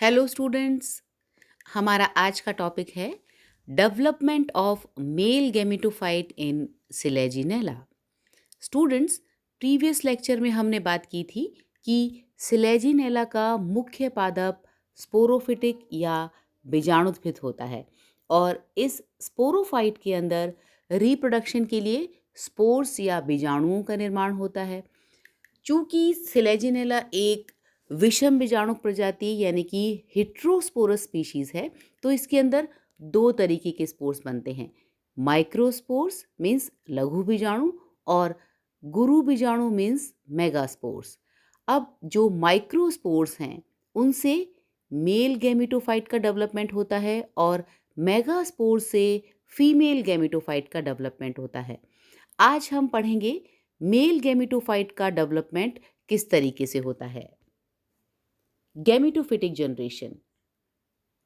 Hello students. हमारा आज का टॉपिक है development of male gametophyte in Selaginella. Students, previous lecture में हमने बात की थी कि सिलेजिनेला का मुख्य पादप स्पोरोफिटिक या बीजाणुत्फित होता है और इस स्पोरोफाइट के अंदर रिप्रोडक्शन के लिए स्पोर्स या बीजाणुओं का निर्माण होता है। चूंकि सिलेजिनेला एक विषम बीजाणु प्रजाति यानी कि हेट्रोस्पोरस स्पीशीज है, तो इसके अंदर दो तरीके के स्पोर्स बनते हैं। माइक्रोस्पोर्स मीन्स लघु बीजाणु और गुरु बीजाणु मीन्स मेगास्पोर्स। अब जो माइक्रोस्पोर्स हैं उनसे मेल गैमेटोफाइट का डेवलपमेंट होता है और मेगास्पोर्स से फीमेल गैमेटोफाइट का डेवलपमेंट होता है। आज हम पढ़ेंगे मेल गैमेटोफाइट का डेवलपमेंट किस तरीके से होता है। Gametophytic generation.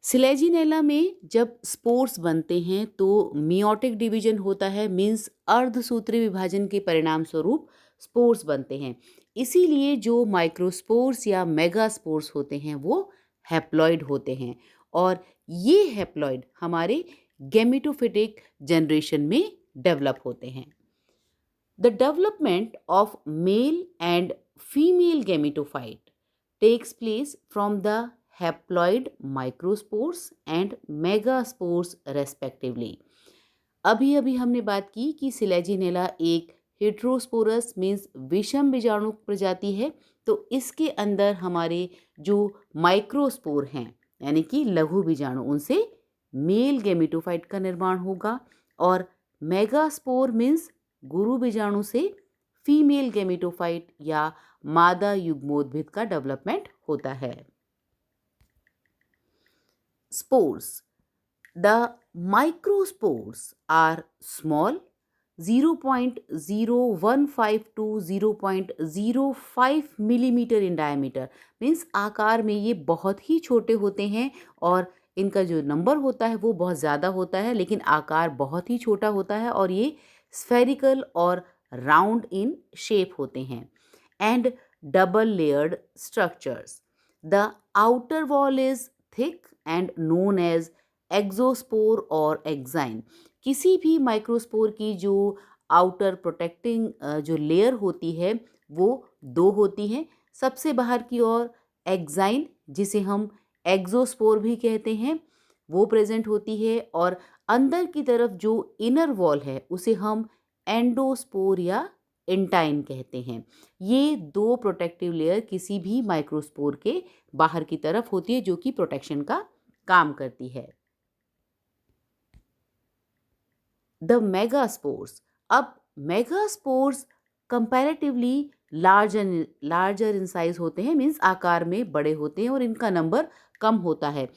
सिलेजिनेला में जब स्पोर्स बनते हैं तो मियोटिक डिवीजन होता है, मीन्स अर्धसूत्री विभाजन के परिणाम स्वरूप स्पोर्स बनते हैं। इसीलिए जो माइक्रोस्पोर्स या मेगास्पोर्स होते हैं वो हैप्लॉइड होते हैं और ये हैप्लॉइड हमारे गैमेटोफिटिक जनरेशन में डेवलप होते हैं। The development of male and female gametophyte takes place from the haploid microspores and megaspores respectively. अभी अभी हमने बात की कि सिलेजिनेला एक हेट्रोस्पोरस मीन्स विषम बीजाणु प्रजाति है, तो इसके अंदर हमारे जो माइक्रोस्पोर हैं यानी कि लघु बीजाणु, उनसे मेल गैमेटोफाइट का निर्माण होगा और मेगास्पोर मीन्स गुरु बीजाणु से फीमेल गैमेटोफाइट या मादा युग्मोद्भिद का डेवलपमेंट होता है। Spores. The microspores are small 0.015 to 0.05 millimetre in diameter, means आकार में ये बहुत ही छोटे होते हैं और इनका जो नंबर होता है वो बहुत ज़्यादा होता है, लेकिन आकार बहुत ही छोटा होता है और ये स्फेरिकल और राउंड इन शेप होते हैं। And double layered structures. The outer wall is thick and known as exospore और एक्साइन। किसी भी माइक्रोस्पोर की जो आउटर प्रोटेक्टिंग जो लेयर होती है वो दो होती हैं। सबसे बाहर की ओर एक्साइन, जिसे हम एक्सोस्पोर भी कहते हैं, वो प्रेजेंट होती है और अंदर की तरफ जो इनर वॉल है उसे हम एंडोस्पोर या इंटाइन कहते हैं। ये दो प्रोटेक्टिव लेयर किसी भी माइक्रोस्पोर के बाहर की तरफ होती है जो कि प्रोटेक्शन का काम करती है। The megaspores. अब megaspores comparatively larger in size होते हैं, मीन्स आकार में बड़े होते हैं और इनका नंबर कम होता है।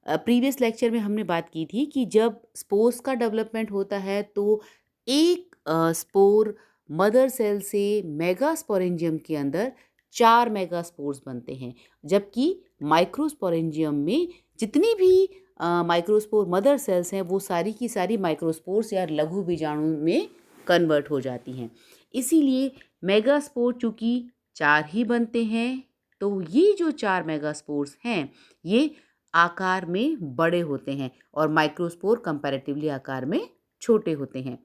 प्रीवियस लेक्चर में हमने बात की थी कि जब स्पोर्स का डेवलपमेंट होता है तो एक स्पोर मदर सेल से मेगास्पोरेंजियम के अंदर 4 मेगास्पोर्स बनते हैं, जबकि माइक्रोस्पोरेंजियम में जितनी भी माइक्रोस्पोर मदर सेल्स हैं वो सारी की सारी माइक्रोस्पोर्स या लघु बीजाणु में कन्वर्ट हो जाती हैं। इसीलिए मेगास्पोर चूँकि 4 ही बनते हैं, तो ये जो 4 मेगास्पोर्स हैं ये आकार में बड़े होते हैं और माइक्रोस्पोर कंपैरेटिवली आकार में छोटे होते हैं।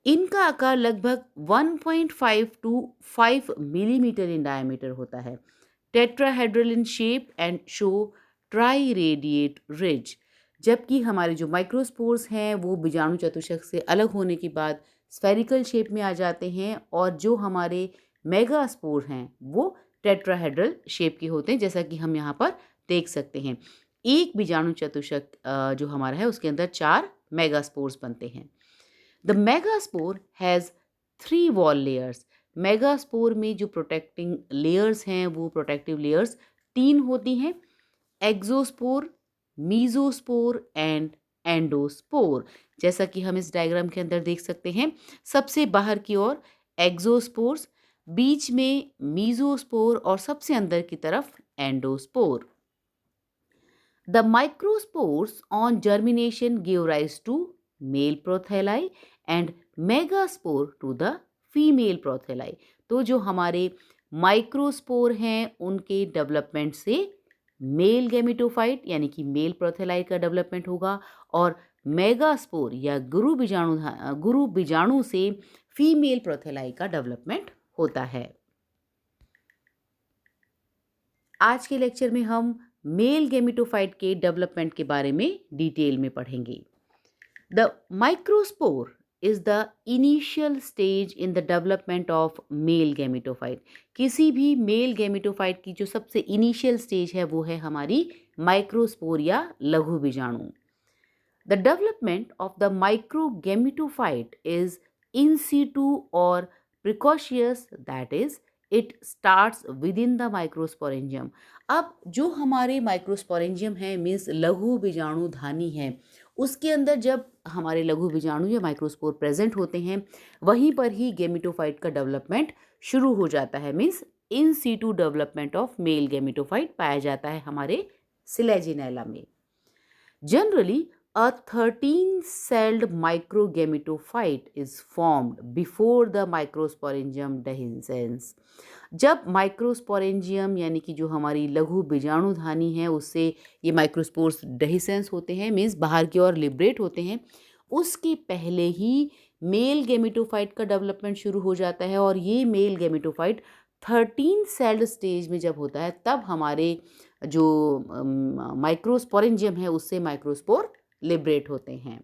इनका आकार लगभग 1.5 to 5 मिलीमीटर इन डायमीटर होता है। Tetrahedral in shape and show try radiate ridge. जबकि हमारे जो माइक्रोस्पोर्स हैं वो बीजाणु चतुष्क से अलग होने के बाद स्फेरिकल शेप में आ जाते हैं और जो हमारे मेगास्पोर हैं वो टेट्राहेड्रल शेप के होते हैं, जैसा कि हम यहाँ पर देख सकते हैं। एक बीजाणु चतुष्क जो हमारा है उसके अंदर 4 मेगास्पोर्स बनते हैं। The megaspore has 3 wall layers. Megaspore में जो प्रोटेक्टिंग लेयर्स हैं वो प्रोटेक्टिव लेयर्स 3 होती हैं: एक्सोस्पोर, मीजोस्पोर एंड एंडोस्पोर। जैसा कि हम इस डायग्राम के अंदर देख सकते हैं, सबसे बाहर की ओर एक्सोस्पोर्स, बीच में मीजोस्पोर और सबसे अंदर की तरफ endospore. The microspores on germination give rise to male protheli and megaspore to the female protheli। तो जो हमारे माइक्रोस्पोर हैं उनके डेवलपमेंट से मेल गैमेटोफाइट यानी कि मेल प्रोथेलाई का डेवलपमेंट होगा और मेगास्पोर या गुरु बीजाणु से फीमेल प्रोथेलाई का डेवलपमेंट होता है। आज के लेक्चर में हम मेल गैमेटोफाइट के डेवलपमेंट के बारे में डिटेल में पढ़ेंगे। The microspore is the initial stage in the development of male gametophyte। किसी भी मेल गैमेटोफाइट की जो सबसे इनिशियल स्टेज है वो है हमारी माइक्रोस्पोर या लघु बीजाणु। The development of the microgametophyte is in situ or precocious, that is it starts within the microsporangium। अब जो हमारे माइक्रोस्पोरेंजियम है मीन्स लघु बीजाणु धानी है, उसके अंदर जब हमारे लघु बीजाणु या माइक्रोस्पोर प्रेजेंट होते हैं वहीं पर ही गेमेटोफाइट का डेवलपमेंट शुरू हो जाता है। Means in situ development of male gametophyte पाया जाता है हमारे सिलेजिनेला में। Generally a 13-celled microgametophyte is formed before the microsporangium dehiscence। जब माइक्रोस्पोरेंजियम यानी कि जो हमारी लघु बीजाणुधानी है उससे ये माइक्रोस्पोर्स डेहिसेंस होते हैं मीन्स बाहर की ओर लिबरेट होते हैं, उसके पहले ही मेल गेमेटोफाइट का डेवलपमेंट शुरू हो जाता है और ये मेल गेमेटोफाइट 13 सेल्ड स्टेज में जब होता है तब हमारे जो माइक्रोस्पोरेंजियम है उससे माइक्रोस्पोर लिबरेट होते हैं।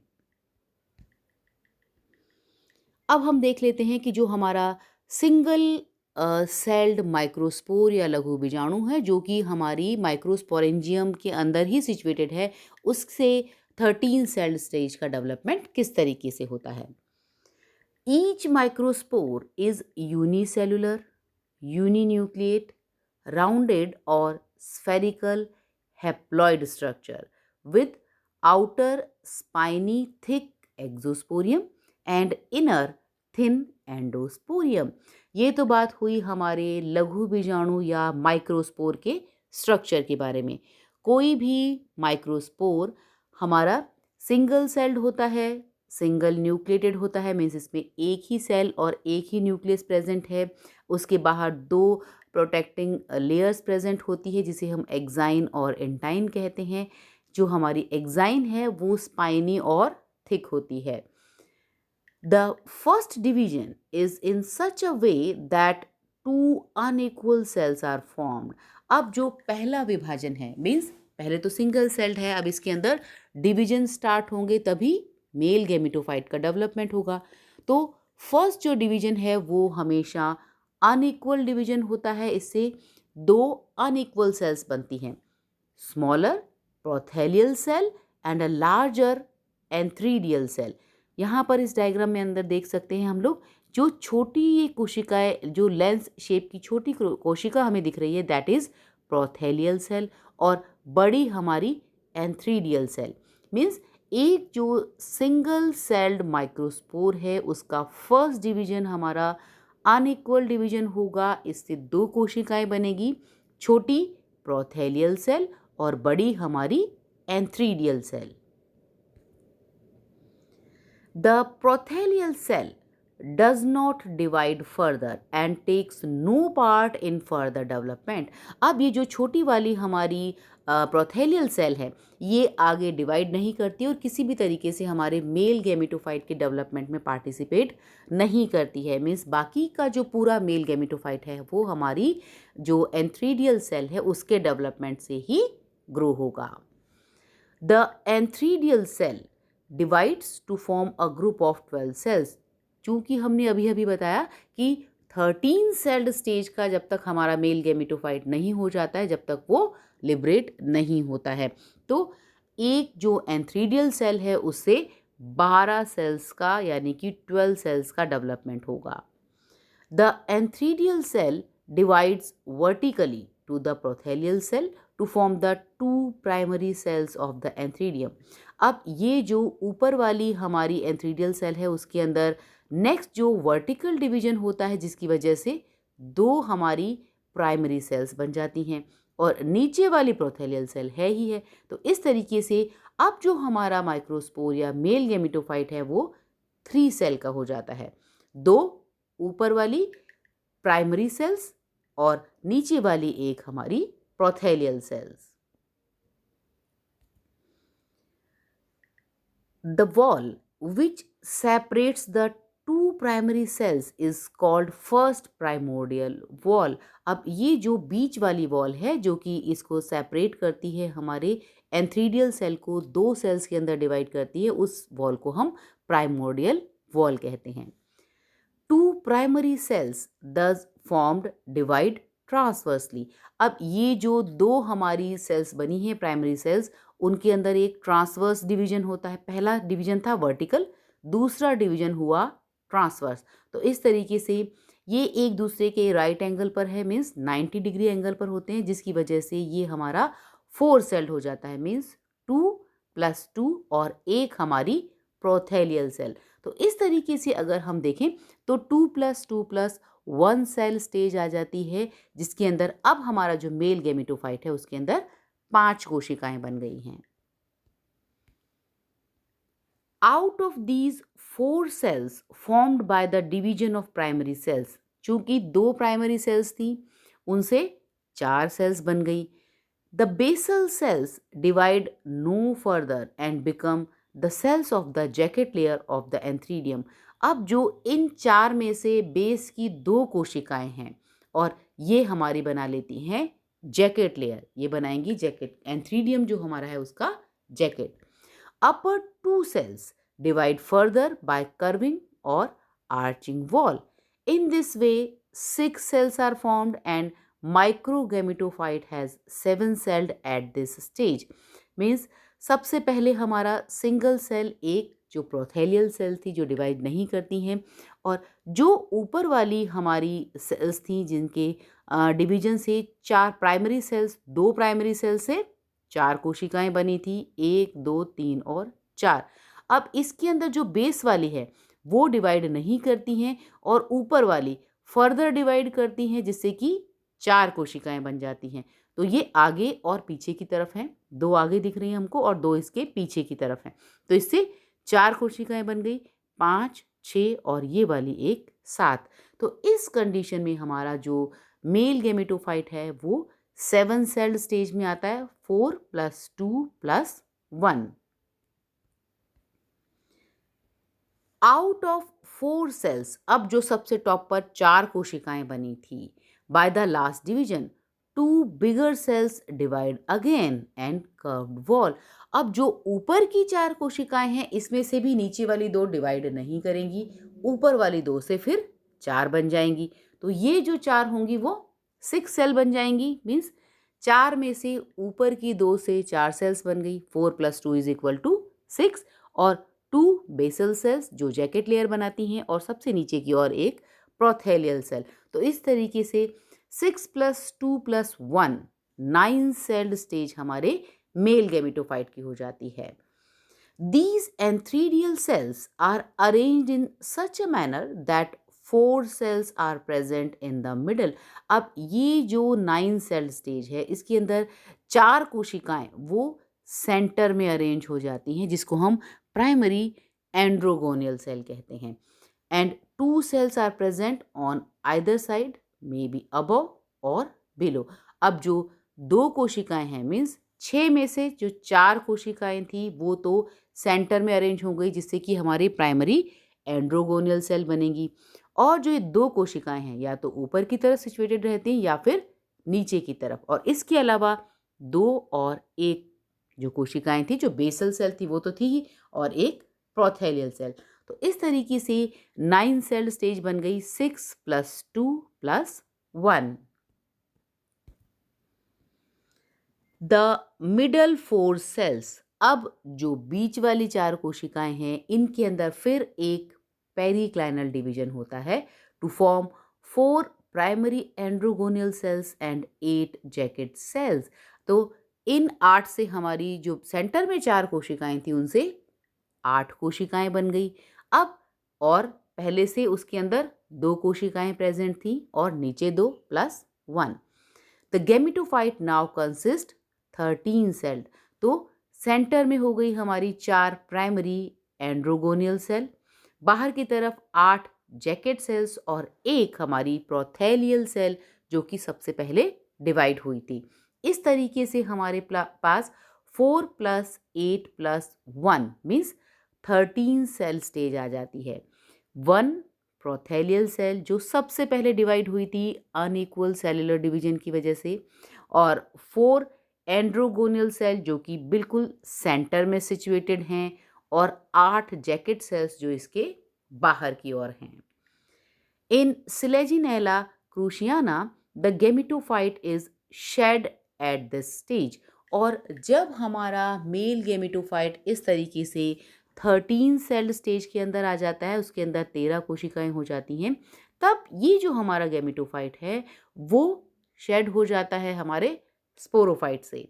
अब हम देख लेते हैं कि जो हमारा सिंगल सेल्ड माइक्रोस्पोर या लघु बीजाणु है जो कि हमारी माइक्रोस्पोरेंजियम के अंदर ही सिचुएटेड है, उससे 13 सेल्ड स्टेज का डेवलपमेंट किस तरीके से होता है। Each microspore is unicellular, uninucleate, rounded और spherical haploid structure with outer spiny thick exosporium and inner thin endosporium। ये तो बात हुई हमारे लघु बीजाणु या माइक्रोस्पोर के स्ट्रक्चर के बारे में। कोई भी माइक्रोस्पोर हमारा सिंगल सेल्ड होता है, सिंगल न्यूक्लिएटेड होता है मीन्स इसमें एक ही सेल और एक ही न्यूक्लियस प्रेजेंट है, उसके बाहर दो प्रोटेक्टिंग लेयर्स प्रेजेंट होती है जिसे हम एक्साइन और एंटाइन कहते हैं। जो हमारी एक्साइन है वो स्पाइनी और थिक होती है। The first division is in such a way that two unequal cells are formed. अब जो पहला विभाजन है मीन्स पहले तो सिंगल सेल्ड है, अब इसके अंदर डिवीजन स्टार्ट होंगे तभी मेल गेमेटोफाइट का डेवलपमेंट होगा। तो फर्स्ट जो डिवीजन है वो हमेशा अनइक्वल डिवीजन होता है, इससे दो अनइक्वल सेल्स बनती हैं, smaller prothallial cell and a larger antheridial cell. यहाँ पर इस डायग्राम में अंदर देख सकते हैं हम लोग जो छोटी ये कोशिकाएं, जो लेंस शेप की छोटी कोशिका हमें दिख रही है दैट इज प्रोथेलियल सेल और बड़ी हमारी एंथ्रीडियल सेल। मीन्स एक जो सिंगल सेल्ड माइक्रोस्पोर है उसका फर्स्ट डिवीजन हमारा अनइक्वल डिवीजन होगा, इससे दो कोशिकाएं बनेगी, छोटी प्रोथेलियल सेल और बड़ी हमारी antheridial cell. The prothallial cell does not divide further and takes no part in further development. अब ये जो छोटी वाली हमारी प्रोथेलियल सेल है ये आगे डिवाइड नहीं करती और किसी भी तरीके से हमारे मेल गेमेटोफाइट के डेवलपमेंट में पार्टिसिपेट नहीं करती है। मीन्स बाकी का जो पूरा मेल गेमेटोफाइट है वो हमारी जो एंथ्रीडियल सेल है उसके डेवलपमेंट से ही ग्रो होगा। The antheridial cell divides to form a group of 12 cells. चूँकि हमने अभी अभी बताया कि 13 सेल्ड स्टेज का जब तक हमारा मेल गेमेटोफाइट नहीं हो जाता है, जब तक वो लिबरेट नहीं होता है, तो एक जो एंथ्रीडियल सेल है उससे 12 सेल्स का यानी कि 12 सेल्स का डेवलपमेंट होगा। The antheridial cell divides vertically to the prothelial cell to form the two primary cells of the antheridium। अब ये जो ऊपर वाली हमारी एंथ्रीडियल सेल है उसके अंदर नेक्स्ट जो वर्टिकल डिवीजन होता है जिसकी वजह से दो हमारी प्राइमरी सेल्स बन जाती हैं और नीचे वाली प्रोथेलियल सेल है ही है। तो इस तरीके से अब जो हमारा माइक्रोस्पोर या मेल गेमेटोफाइट है वो 3 सेल का हो जाता है, दो ऊपर वाली प्राइमरी सेल्स और नीचे वाली एक हमारी प्रोथेलियल sales. The wall which separates the two primary cells is called first primordial wall. अब ये जो बीच वाली वॉल है जो कि इसको सेपरेट करती है, हमारे एंथ्रीडियल सेल को दो सेल्स के अंदर डिवाइड करती है, उस वॉल को हम प्राइमोर्डियल वॉल कहते हैं. Two primary cells thus formed divide transversely. अब ये जो दो हमारी सेल्स बनी हैं प्राइमरी सेल्स, उनके अंदर एक ट्रांसवर्स डिवीजन होता है. पहला डिवीजन था वर्टिकल, दूसरा डिवीजन हुआ ट्रांसवर्स. तो इस तरीके से ये एक दूसरे के राइट एंगल पर है, मीन्स 90 डिग्री एंगल पर होते हैं, जिसकी वजह से ये हमारा 4 सेल्ड हो जाता है, मीन्स 2 + 2 और एक हमारी प्रोथेलियल सेल. तो इस तरीके से अगर हम देखें तो 2 + 2 + 1 सेल स्टेज आ जाती है, जिसके अंदर अब हमारा जो मेल गेमेटोफाइट है उसके अंदर 5 कोशिकाएं बन गई हैं. Out of these 4 cells formed by the division of primary cells, चूंकि 2 प्राइमरी सेल्स थी उनसे 4 सेल्स बन गई. The basal cells divide no further and become the cells of the jacket layer of the antheridium. अब जो इन 4 में से base की 2 कोशिकाएं हैं और ये हमारी बना लेती हैं जैकेट लेयर, ये बनाएंगी जैकेट, एंथ्रीडियम जो हमारा है उसका jacket. Upper 2 cells divide further by curving or arching wall. In this way, 6 cells are formed and microgametophyte has 7 celled at this stage. Means सबसे पहले हमारा सिंगल सेल, एक जो प्रोथेलियल सेल थी जो डिवाइड नहीं करती हैं, और जो ऊपर वाली हमारी सेल्स थी जिनके डिवीजन से 4 प्राइमरी सेल्स, 2 प्राइमरी सेल से 4 कोशिकाएं बनी थी, 1 2 3 और 4. अब इसके अंदर जो बेस वाली है वो डिवाइड नहीं करती हैं और ऊपर वाली फर्दर डिवाइड करती हैं, जिससे कि 4 कोशिकाएं बन जाती हैं. तो ये आगे और पीछे की तरफ हैं, 2 आगे दिख रही हैं हमको और 2 इसके पीछे की तरफ हैं. तो इससे 4 कोशिकाएं बन गई, 5 6 और ये वाली एक 7. तो इस कंडीशन में हमारा जो मेल गेमेटोफाइट है वो 7 सेल्ड स्टेज में आता है, 4 + 2 + 1. आउट ऑफ 4 सेल्स, अब जो सबसे टॉप पर 4 कोशिकाएं बनी थी, by the last division 2 bigger cells divide again and curved wall. अब जो ऊपर की 4 कोशिकाएं हैं इसमें से भी नीचे वाली 2 डिवाइड नहीं करेंगी, ऊपर वाली 2 से फिर 4 बन जाएंगी. तो ये जो 4 होंगी वो 6 सेल बन जाएंगी, मीन्स 4 में से ऊपर की 2 से 4 सेल्स बन गई, 4 + 2 = 6 और 2 बेसल सेल्स जो जैकेट लेयर बनाती हैं और सबसे नीचे की ओर एक प्रोथेलियल सेल. तो इस तरीके से 6 + 2 + 1 9 सेल्ड स्टेज हमारे मेल गेमेटोफाइट की हो जाती है. These antheridial cells are arranged in such a manner that 4 cells are present in the middle. अब ये जो 9 सेल स्टेज है इसके अंदर 4 कोशिकाएं वो सेंटर में अरेंज हो जाती हैं, जिसको हम प्राइमरी एंड्रोगोनियल सेल कहते हैं. And 2 cells are present on either side, may be above और बिलो. अब जो 2 कोशिकाएं हैं, मीन्स 6 में से जो 4 कोशिकाएं थी वो तो सेंटर में अरेंज हो गई, जिससे कि हमारी प्राइमरी एंड्रोगोनियल सेल बनेगी, और जो ये 2 कोशिकाएं हैं या तो ऊपर की तरफ सिचुएटेड रहती हैं या फिर नीचे की तरफ. और इसके अलावा 2 और 1 जो कोशिकाएं थी, जो बेसल सेल थी वो तो थी ही, और एक प्रोथेलियल सेल. तो इस तरीके से 9 सेल स्टेज बन गई, 6 + 2 + 1. द मिडल 4 सेल्स, अब जो बीच वाली 4 कोशिकाएं हैं इनके अंदर फिर एक पेरिक्लाइनल डिवीजन होता है to form 4 primary androgonial cells and 8 jacket cells. तो इन 8 से हमारी जो सेंटर में 4 कोशिकाएं थी उनसे 8 कोशिकाएं बन गई. अब और पहले से उसके अंदर 2 कोशिकाएं प्रेजेंट थी और नीचे 2 + 1. The gametophyte now consist 13 sailed. तो सेंटर में हो गई हमारी 4 प्राइमरी एंड्रोगोनियल सेल, बाहर की तरफ 8 जैकेट सेल्स और एक हमारी प्रोथेलियल सेल जो कि सबसे पहले डिवाइड हुई थी. इस तरीके से हमारे पास 4 + 8 + 1 मीन्स 13 सेल स्टेज आ जाती है। 1 प्रोथेलियल सेल जो सबसे पहले डिवाइड हुई थी अनइक्वल सेलुलर डिवीजन की वजह से, और 4 एंड्रोगोनियल सेल जो कि बिल्कुल सेंटर में सिचुएटेड हैं, और 8 जैकेट सेल्स जो इसके बाहर की ओर हैं। In Selaginella cruciana, the gametophyte is shed at this stage। और जब हमारा मेल गेमेटोफाइट इस तरीके से 13 सेल्ड स्टेज के अंदर आ जाता है, उसके अंदर 13 कोशिकाएं हो जाती हैं, तब ये जो हमारा गेमेटोफाइट है वो शेड हो जाता है हमारे स्पोरोफाइट से।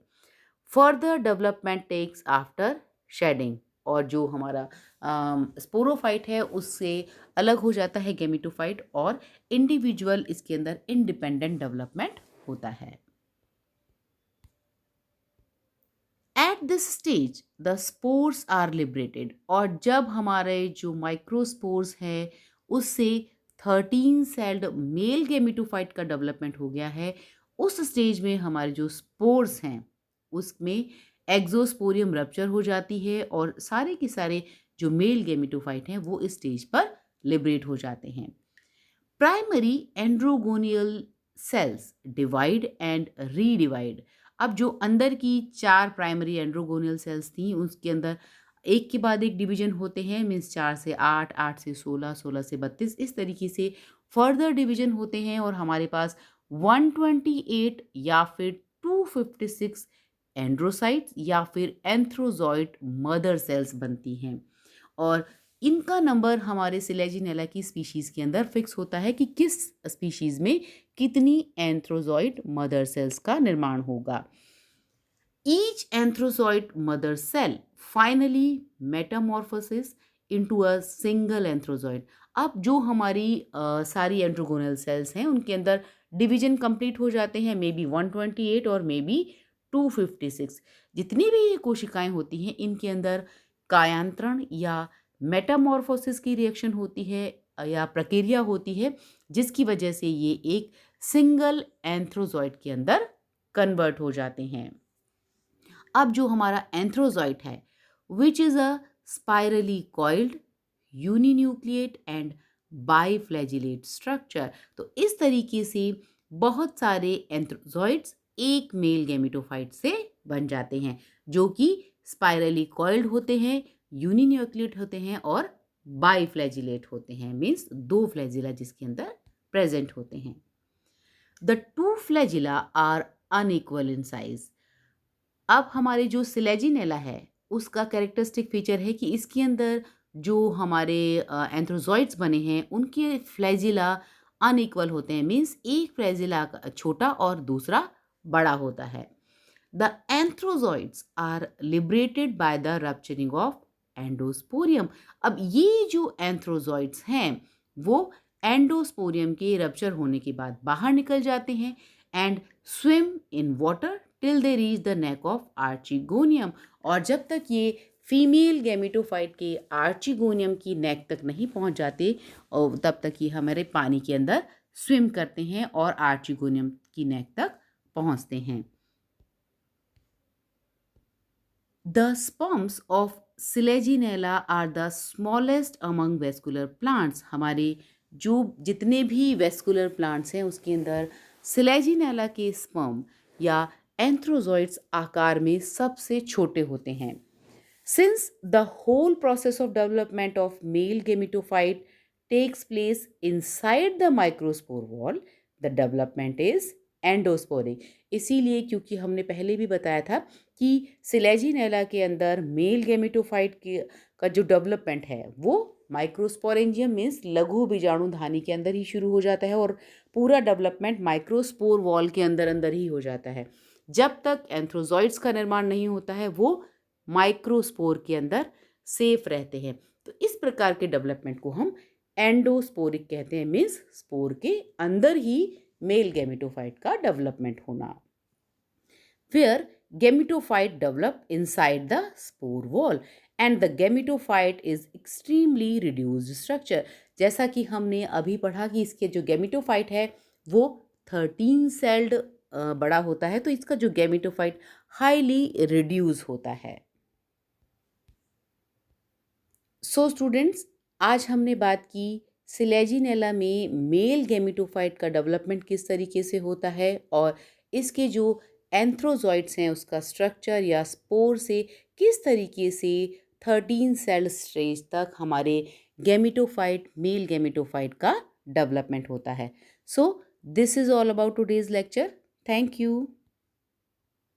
Further development takes after shedding, और जो हमारा स्पोरोफाइट है उससे अलग हो जाता है गेमेटोफाइट, और इंडिविजुअल इसके अंदर इंडिपेंडेंट डेवलपमेंट होता है। At this stage the spores are liberated, और जब हमारे जो माइक्रोस्पोर्स है उससे 13 सेल्ड मेल गेमेटोफाइट का डेवलपमेंट हो गया है, उस स्टेज में हमारे जो स्पोर्स हैं उसमें एक्सोस्पोरियम रप्चर हो जाती है, और सारे के सारे जो मेल गेमेटोफाइट हैं वो इस स्टेज पर लिबरेट हो जाते हैं। Primary androgonial cells divide and redivide. अब जो अंदर की 4 प्राइमरी एंड्रोगोनियल सेल्स थी उसके अंदर एक के बाद एक डिवीजन होते हैं, मीन्स 4 से 8, 8 से 16, 16 से 32, इस तरीके से फर्दर डिवीजन होते हैं, और हमारे पास 128 या फिर 256 एंड्रोसाइट्स या फिर एंथ्रोजॉइट मदर सेल्स बनती हैं। और इनका नंबर हमारे सिलेजिनेला की स्पीशीज़ के अंदर फिक्स होता है कि किस स्पीशीज़ में कितनी एंथ्रोजॉइट मदर सेल्स का निर्माण होगा। Each antherozoid mother cell finally metamorphosis into a single antherozoid. अब जो हमारी सारी एंड्रोगोनल सेल्स हैं उनके अंदर डिवीजन कंप्लीट हो जाते हैं, मे बी 128 और मे बी 256। जितनी भी ये कोशिकाएं होती हैं इनके अंदर कायांतरण या मेटामॉर्फोसिस की रिएक्शन होती है या प्रक्रिया होती है, जिसकी वजह से ये एक सिंगल एंथ्रोजॉइट के अंदर कन्वर्ट हो जाते हैं। अब जो हमारा एंथ्रोजॉइट है which is a spirally coiled uninucleate and biflagellate structure, तो इस तरीके से बहुत सारे एंथ्रोजॉइट्स एक मेल गेमेटोफाइट से बन जाते हैं, जो कि स्पाइरली कॉइल्ड होते हैं, यूनिन्यूक्लिएट होते हैं और बाइफ्लैजिलेट होते हैं, मीन्स 2 फ्लैजिला जिसके अंदर प्रेजेंट होते हैं। The 2 flagella are unequal in size. अब हमारे जो सिलेजिनेला है उसका कैरेक्टरिस्टिक फीचर है कि इसके अंदर जो हमारे एंथ्रोजॉइट्स बने हैं उनके फ्लैजिला अनइक्वल होते हैं, मीन्स एक फ्लैजिला छोटा और दूसरा बड़ा होता है। The antherozoids are liberated by the rupturing of endosporium. अब ये जो एंथ्रोजॉइट्स हैं वो एंडोस्पोरियम के रप्चर होने के बाद बाहर निकल जाते हैं and swim in water till they reach the neck of archegonium. और जब तक ये फीमेल गेमेटोफाइट के आर्चिगोनियम की नेक तक नहीं पहुंच जाते और तब तक ये हमारे पानी के अंदर स्विम करते हैं और आर्चिगोनियम की नेक तक पहुंचते हैं। The sperms of Selaginella are the smallest among vascular plants। हमारे जो जितने भी वेस्कुलर प्लांट्स हैं उसके अंदर सिलेजिनेला के स्पर्म या एंथ्रोजॉइट्स आकार में सबसे छोटे होते हैं। Since the whole process of development of male gametophyte takes place inside the microspore wall, the development is एंडोस्पोरिक। इसीलिए क्योंकि हमने पहले भी बताया था कि सिलेजिनेला के अंदर मेल गेमेटोफाइट का जो डेवलपमेंट है वो माइक्रोस्पोरेंजियम मीन्स लघु बीजाणुधानी के अंदर ही शुरू हो जाता है और पूरा डेवलपमेंट माइक्रोस्पोर वॉल के अंदर अंदर ही हो जाता है। जब तक एंथ्रोजॉइट्स का निर्माण नहीं होता है वो माइक्रोस्पोर के अंदर सेफ रहते हैं। तो इस प्रकार के डेवलपमेंट को हम एंडोस्पोरिक कहते हैं, मीन्स स्पोर के अंदर ही मेल गेमेटोफाइट का डेवलपमेंट होना। Where gametophyte develop inside the spore wall and the gametophyte is extremely reduced structure। जैसा कि हमने अभी पढ़ा कि इसके जो गेमेटोफाइट है वो 13 सेल्ड बड़ा होता है, तो इसका जो गेमेटोफाइट हाईली रिड्यूस होता है। सो स्टूडेंट्स, आज हमने बात की सिलेजिनेला में मेल गैमेटोफाइट का डेवलपमेंट किस तरीके से होता है और इसके जो एंथ्रोजॉइट्स हैं उसका स्ट्रक्चर या स्पोर से किस तरीके से 13 सेल स्टेज तक हमारे गैमेटोफाइट मेल गैमेटोफाइट का डेवलपमेंट होता है। So this is all about today's lecture. Thank you.